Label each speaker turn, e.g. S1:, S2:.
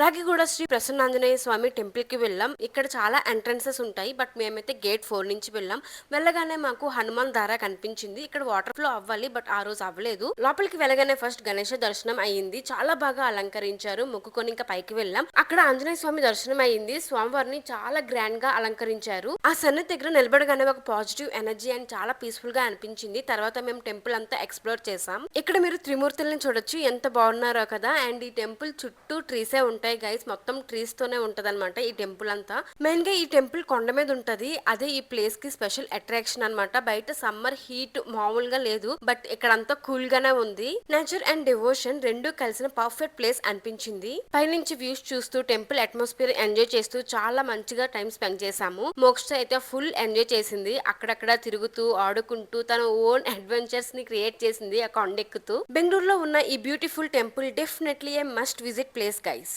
S1: రాగిగూడ శ్రీ ప్రసన్నాంజనేయ స్వామి temple కి వెళ్ళాం. ఇక్కడ చాలా ఎంట్రన్సెస్ ఉంటాయి. బట్ మేమైతే గేట్ 4 నుంచి వెళ్ళాం. వెళ్ళగానే మాకు హనుమాన్ దార కనిపించింది. ఇక్కడ వాటర్ ఫ్లో అవ్వాలి, బట్ ఆ రోజు అవ్వలేదు. లోపలికి వెళ్ళగానే ఫస్ట్ గణేష దర్శనం అయ్యింది. చాలా బాగా అలంకరించారు. మొక్కుకొని ఇంకా పైకి వెళ్ళాం. అక్కడ ఆంజనేయ స్వామి దర్శనం అయ్యింది. స్వామివారిని చాలా గ్రాండ్ గా అలంకరించారు. ఆ సన్నిధి దగ్గర నిలబడగానే ఒక పాజిటివ్ ఎనర్జీ అండ్ చాలా పీస్ఫుల్ గా అనిపించింది. తర్వాత మేము టెంపుల్ అంతా ఎక్స్ప్లోర్ చేసాం. ఇక్కడ మీరు త్రిమూర్తుల్ని చూడొచ్చు, ఎంత బాగున్నారో కదా. అండ్ ఈ టెంపుల్ చుట్టూ ట్రీసే ఉంటాయి గైస్. మొత్తం ట్రీస్ తోనే ఉంటదన్నమాట ఈ టెంపుల్ అంతా. మెయిన్ గా ఈ టెంపుల్ కొండ మీద ఉంటది. అదే ఈ ప్లేస్ కి స్పెషల్ అట్రాక్షన్ అన్నమాట. బయట సమ్మర్ హీట్ మామూలుగా లేదు, బట్ ఇక్కడంతా కూల్ గానే ఉంది. నేచర్ అండ్ డివోషన్ రెండు కలిసిన పర్ఫెక్ట్ ప్లేస్ అనిపించింది. పైనుంచి వ్యూస్ చూస్తూ టెంపుల్ అట్మాస్ఫియర్ ఎంజాయ్ చేస్తూ చాలా మంచిగా టైం స్పెండ్ చేసాము. మోక్ష అయితే ఫుల్ ఎంజాయ్ చేసింది. అక్కడక్కడ తిరుగుతూ ఆడుకుంటూ తన ఓన్ అడ్వెంచర్స్ ని క్రియేట్ చేసింది ఆ కొండెక్కుతూ. బెంగళూరులో ఉన్న ఈ beautiful temple definitely a must visit place guys.